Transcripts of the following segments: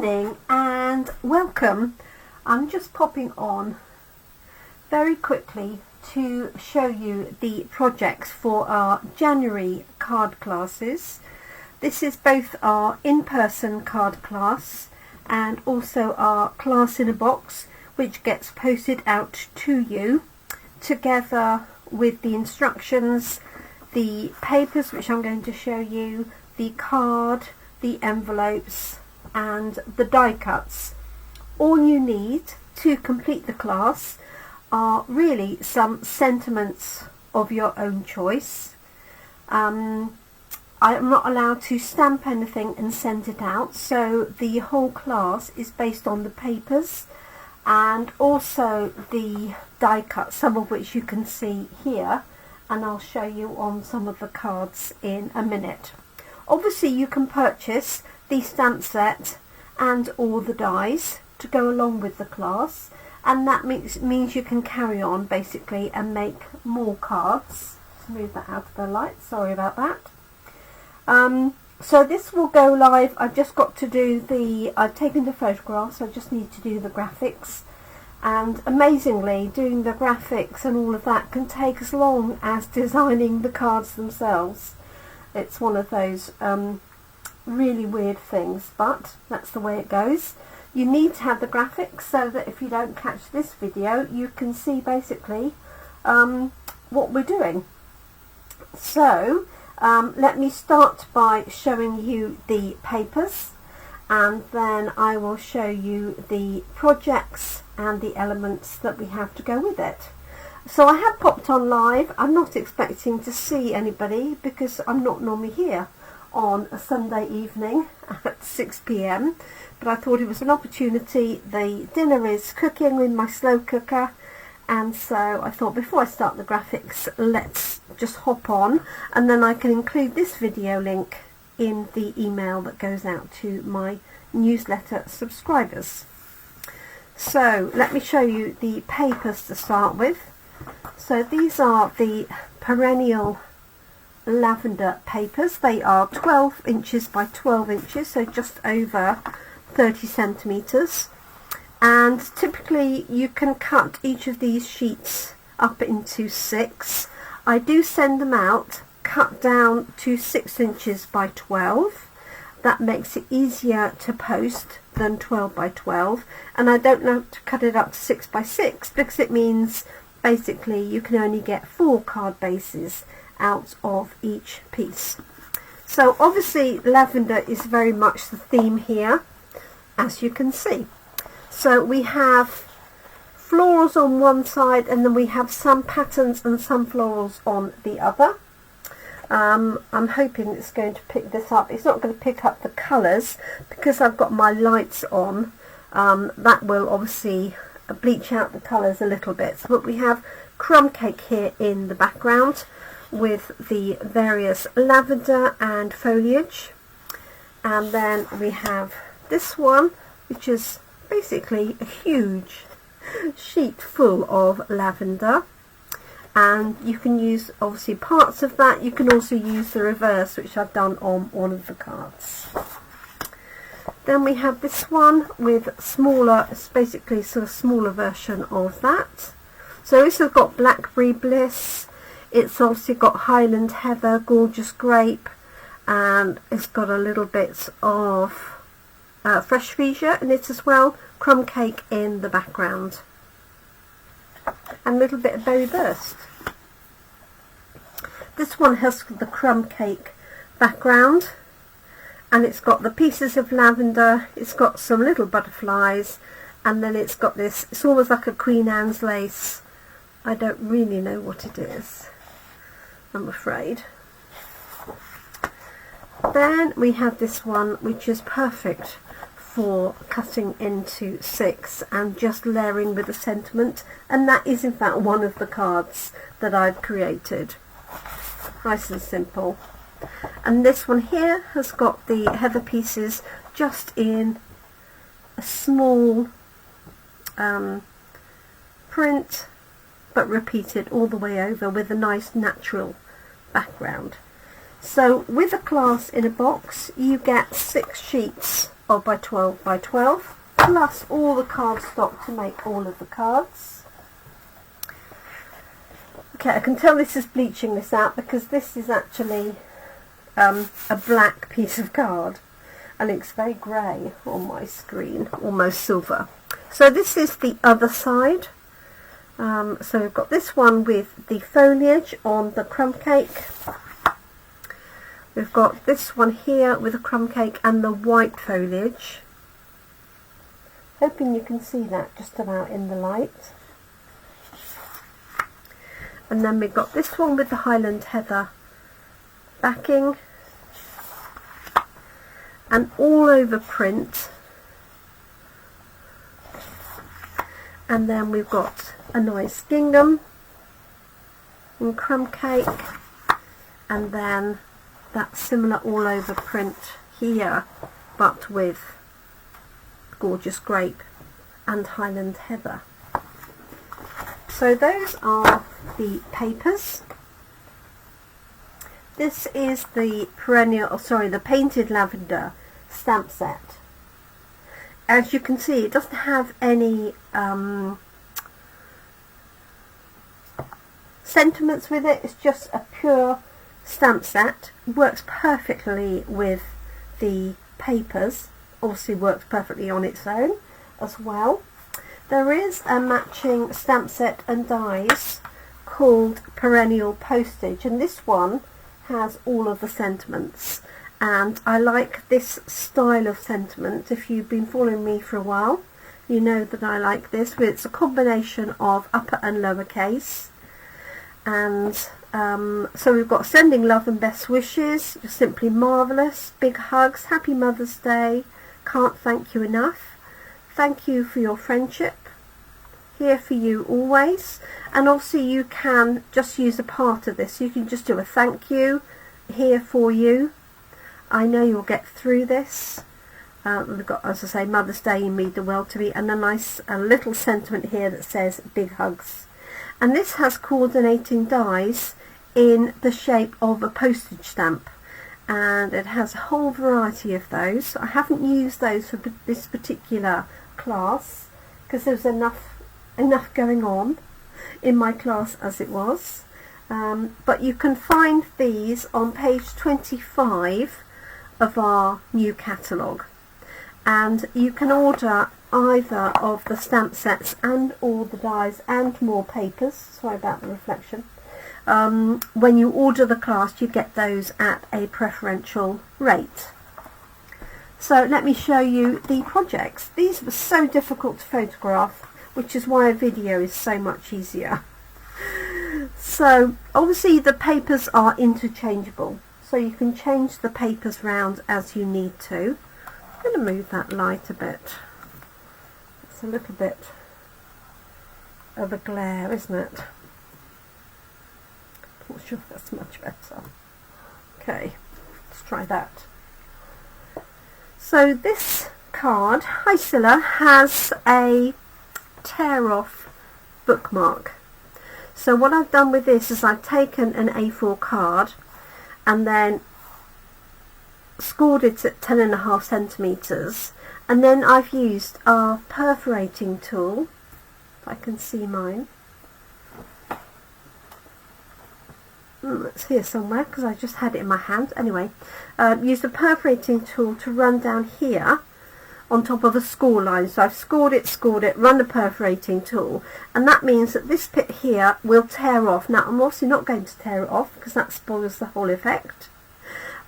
evening and welcome. I'm just popping on very quickly to show you the projects for our January card classes. This is both our in-person card class and also our class in a box, which gets posted out to you together with the instructions, the papers which I'm going to show you, the card, the envelopes and the die cuts. All you need to complete the class are really some sentiments of your own choice. I am not allowed to stamp anything and send it out, so the whole class is based on the papers and also the die cuts, some of which you can see here, and I'll show you on some of the cards in a minute. Obviously you can purchase the stamp set and all the dies to go along with the class, and that means you can carry on basically and make more cards. Let's move that out of the light, sorry about that. So this will go live. I've just got to do I've taken the photographs, I just need to do the graphics, and amazingly doing the graphics and all of that can take as long as designing the cards themselves. It's one of those really weird things, but that's the way it goes. You need to have the graphics so that if you don't catch this video you can see basically what we're doing. So let me start by showing you the papers, and then I will show you the projects and the elements that we have to go with it. So I have popped on live. I'm not expecting to see anybody because I'm not normally here on a Sunday evening at 6 p.m, but I thought it was an opportunity. The dinner is cooking with my slow cooker, and so I thought before I start the graphics, let's just hop on, and then I can include this video link in the email that goes out to my newsletter subscribers. So let me show you the papers to start with. So these are the Perennial Lavender papers. They are 12 inches by 12 inches, so just over 30 centimeters, and typically you can cut each of these sheets up into 6. I do send them out cut down to 6 inches by 12. That makes it easier to post than 12 by 12, and I don't know to cut it up to 6 by 6 because it means basically you can only get 4 card bases out of each piece. So obviously lavender is very much the theme here, as you can see. So we have florals on one side, and then we have some patterns and some florals on the other. I'm hoping it's going to pick this up. It's not going to pick up the colours because I've got my lights on. That will obviously bleach out the colours a little bit. But we have crumb cake here in the background with the various lavender and foliage, and then we have this one, which is basically a huge sheet full of lavender, and you can use obviously parts of that. You can also use the reverse, which I've done on one of the cards. Then we have this one with smaller, it's basically sort of smaller version of that. So this has got Blackberry Bliss, it's also got Highland Heather, Gorgeous Grape, and it's got a little bit of Fresh Freesia in it as well, Crumb Cake in the background, and a little bit of Berry Burst. This one has the Crumb Cake background, and it's got the pieces of lavender, it's got some little butterflies, and then it's got this, it's almost like a Queen Anne's lace. I don't really know what it is, I'm afraid. Then we have this one, which is perfect for cutting into 6 and just layering with a sentiment, and that is in fact one of the cards that I've created. Nice and simple. And this one here has got the heather pieces just in a small print, but repeated all the way over with a nice natural background. So with a class in a box, you get 6 sheets of by 12 by 12, plus all the cardstock to make all of the cards. Okay, I can tell this is bleaching this out because this is actually a black piece of card, and it's very grey on my screen, almost silver. So this is the other side. So we've got this one with the foliage on the crumb cake. We've got this one here with a crumb cake and the white foliage. Hoping you can see that just about in the light. And then we've got this one with the Highland Heather backing. And all over print. And then we've got a nice gingham and crumb cake. And then that similar all over print here, but with gorgeous grape and Highland Heather. So those are the papers. This is the the Painted Lavender stamp set. As you can see, it doesn't have any sentiments with it. It's just a pure stamp set. Works perfectly with the papers. Obviously works perfectly on its own as well. There is a matching stamp set and dies called Perennial Postage, and this one has all of the sentiments, and I like this style of sentiment. If you've been following me for a while, you know that I like this. It's a combination of upper and lower case. And so we've got sending love and best wishes, you're simply marvellous, big hugs, happy Mother's Day, can't thank you enough, thank you for your friendship, here for you always. And also you can just use a part of this. You can just do a thank you, here for you, I know you'll get through this. We've got, as I say, Mother's Day, you mean the world to me, and a nice little sentiment here that says big hugs. And this has coordinating dies in the shape of a postage stamp, and it has a whole variety of those. I haven't used those for this particular class because there was enough going on in my class as it was. But you can find these on page 25 of our new catalogue, and you can order either of the stamp sets and all the dies and more papers. Sorry about the reflection. When you order the class, you get those at a preferential rate. So let me show you the projects. These were so difficult to photograph, which is why a video is so much easier. So obviously the papers are interchangeable, so you can change the papers round as you need to. I'm going to move that light a bit. It's a little bit of a glare, isn't it? Not sure if that's much better. Okay, let's try that. So this card, Hi Scylla, has a tear-off bookmark. So what I've done with this is I've taken an A4 card and then scored it at 10.5 centimetres, and then I've used our perforating tool, if I can see mine. It's here somewhere because I just had it in my hand. Anyway, used a perforating tool to run down here on top of a score line. So I've scored it, run the perforating tool, and that means that this bit here will tear off. Now I'm obviously not going to tear it off because that spoils the whole effect.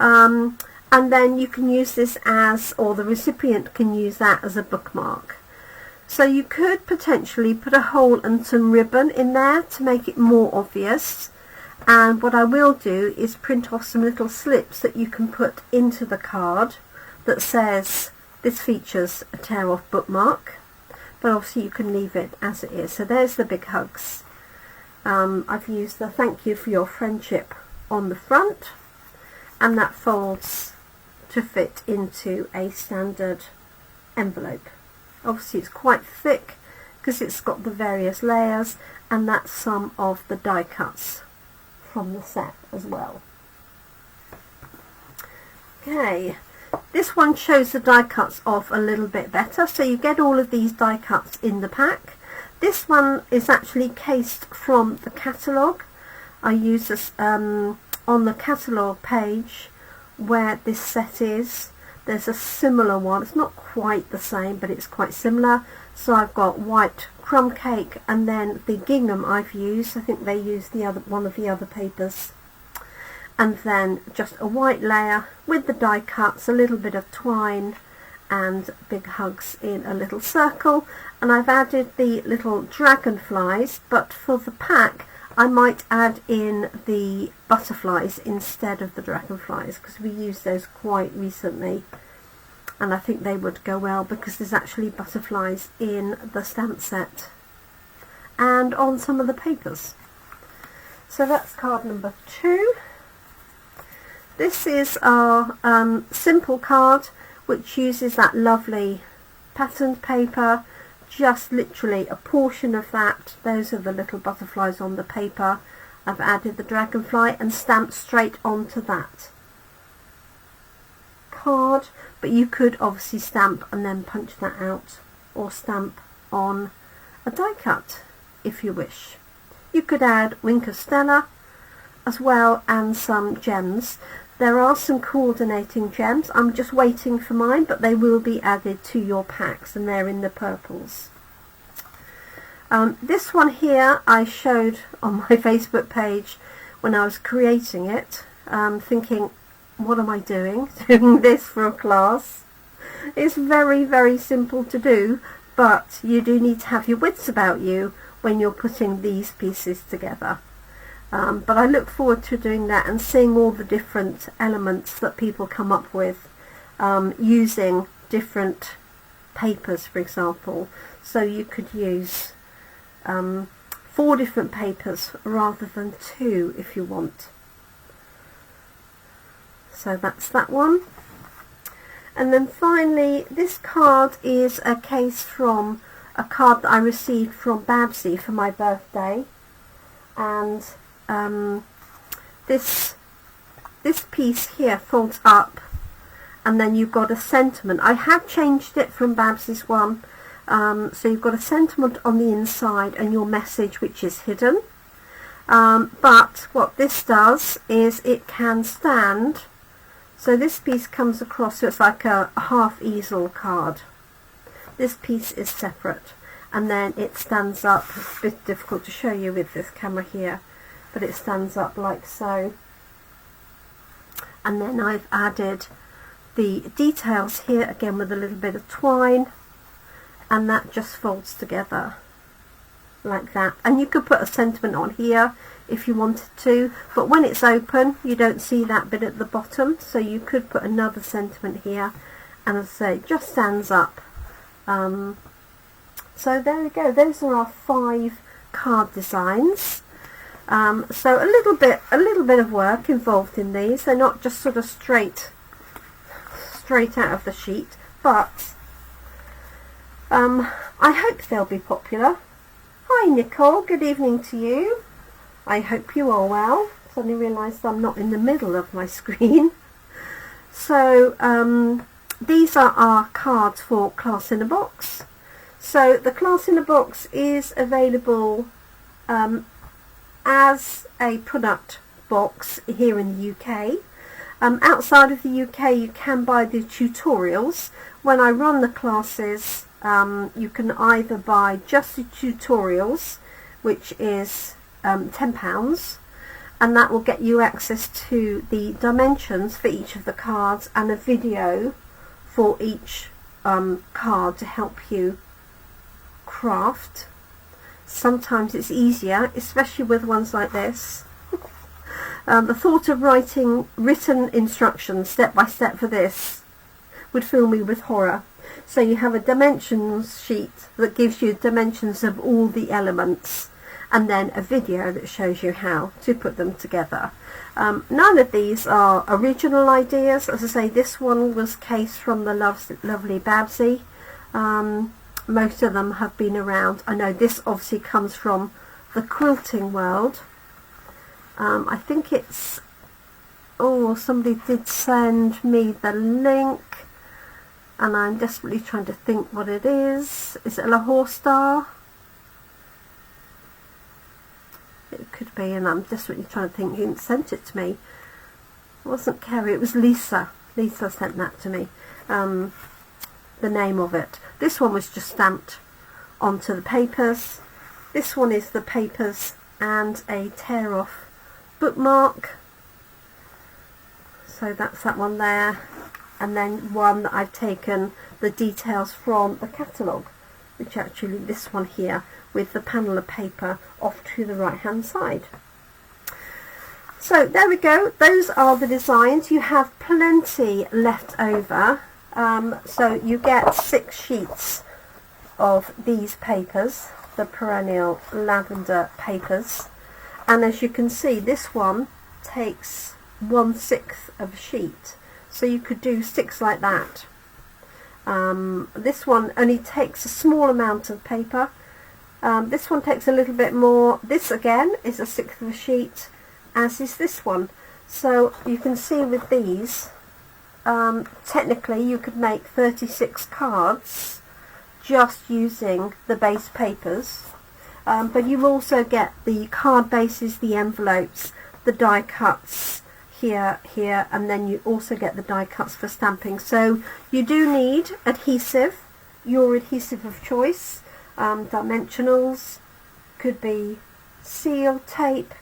And then you can use this as, or the recipient can use that as a bookmark. So you could potentially put a hole and some ribbon in there to make it more obvious. And what I will do is print off some little slips that you can put into the card that says this features a tear off bookmark, but obviously you can leave it as it is. So there's the big hugs. I've used the thank you for your friendship on the front, and that folds to fit into a standard envelope. Obviously it's quite thick because it's got the various layers, and that's some of the die cuts from the set as well. Okay, this one shows the die cuts off a little bit better, so you get all of these die cuts in the pack. This one is actually cased from the catalogue. I use this on the catalogue page where this set is. There's a similar one. It's not quite the same, but it's quite similar. So I've got white crumb cake, and then the gingham I've used. I think they used the other one of the other papers. And then just a white layer with the die cuts, a little bit of twine, and big hugs in a little circle. And I've added the little dragonflies, but for the pack I might add in the butterflies instead of the dragonflies, because we used those quite recently and I think they would go well, because there's actually butterflies in the stamp set and on some of the papers. So that's card number 2. This is our simple card, which uses that lovely patterned paper, just literally a portion of that. Those are the little butterflies on the paper. I've added the dragonfly and stamped straight onto that card, but you could obviously stamp and then punch that out, or stamp on a die cut if you wish. You could add Wink of Stella as well, and some gems. There are some coordinating gems. I'm just waiting for mine, but they will be added to your packs, and they're in the purples. This one here I showed on my Facebook page when I was creating it, thinking, what am I doing? Doing this for a class? It's very, very simple to do, but you do need to have your wits about you when you're putting these pieces together. But I look forward to doing that and seeing all the different elements that people come up with using different papers, for example. So you could use 4 different papers rather than 2 if you want. So that's that one. And then finally, this card is a case from a card that I received from Babsy for my birthday, and this piece here folds up, and then you've got a sentiment. I have changed it from Babsy's one, so you've got a sentiment on the inside and your message, which is hidden, but what this does is it can stand. So this piece comes across, so it's like a half easel card. This piece is separate, and then it stands up. It's a bit difficult to show you with this camera here, but it stands up like so. And then I've added the details here again with a little bit of twine, and that just folds together like that. And you could put a sentiment on here if you wanted to, but when it's open you don't see that bit at the bottom, so you could put another sentiment here, and as I say, it just stands up. So there we go, those are our 5 card designs. So a little bit of work involved in these. They're not just sort of straight out of the sheet, but I hope they'll be popular. Hi Nicole, good evening to you. I hope you are well. Suddenly realised I'm not in the middle of my screen. So these are our cards for Class in a Box. So the Class in a Box is available as a product box here in the UK. Outside of the UK you can buy the tutorials. When I run the classes, you can either buy just the tutorials, which is £10, and that will get you access to the dimensions for each of the cards and a video for each card to help you craft. Sometimes it's easier, especially with ones like this. The thought of writing written instructions step by step for this would fill me with horror. So you have a dimensions sheet that gives you dimensions of all the elements, and then a video that shows you how to put them together. None of these are original ideas. As I say, this one was cased from the lovely Babsy. Most of them have been around. I know this obviously comes from the quilting world. I think it's Oh, somebody did send me the link, and I'm desperately trying to think what it is. Is it a Lahore star? It could be, and I'm desperately trying to think who sent it to me. It wasn't Kerry, it was Lisa. Lisa sent that to me, the name of it. This one was just stamped onto the papers. This one is the papers and a tear off bookmark. So that's that one there. And then one that I've taken the details from the catalogue, which actually this one here with the panel of paper off to the right hand side. So there we go, those are the designs. You have plenty left over, so you get 6 sheets of these papers, the Perennial Lavender papers, and as you can see this one takes 1/6 of a sheet, so you could do 6 like that. This one only takes a small amount of paper. This one takes a little bit more. This again is 1/6 of a sheet, as is this one. So you can see with these, technically you could make 36 cards just using the base papers, but you also get the card bases, the envelopes, the die cuts here, and then you also get the die cuts for stamping. So you do need adhesive, your adhesive of choice. Dimensionals, could be seal tape,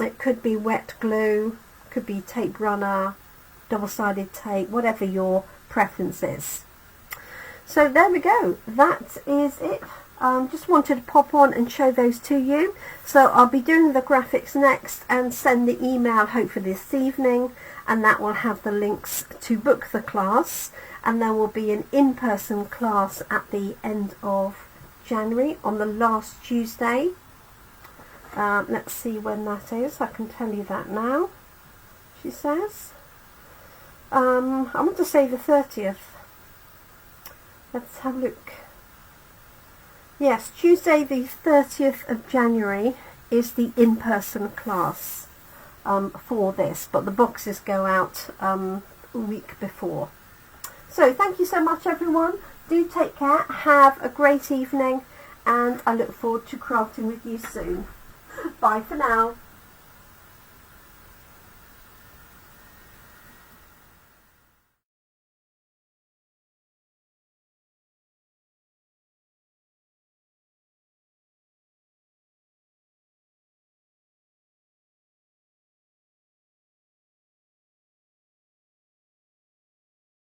it could be wet glue, could be tape runner, double-sided tape, whatever your preference is. So there we go, that is it. Just wanted to pop on and show those to you. So I'll be doing the graphics next and send the email hopefully this evening, and that will have the links to book the class, and there will be an in-person class at the end of January on the last Tuesday. Let's see when that is. I can tell you that now. She says I want to say the 30th. Let's have a look. Yes, Tuesday the 30th of January is the in-person class for this, but the boxes go out a week before. So thank you so much everyone. Do take care, have a great evening, and I look forward to crafting with you soon. Bye for now.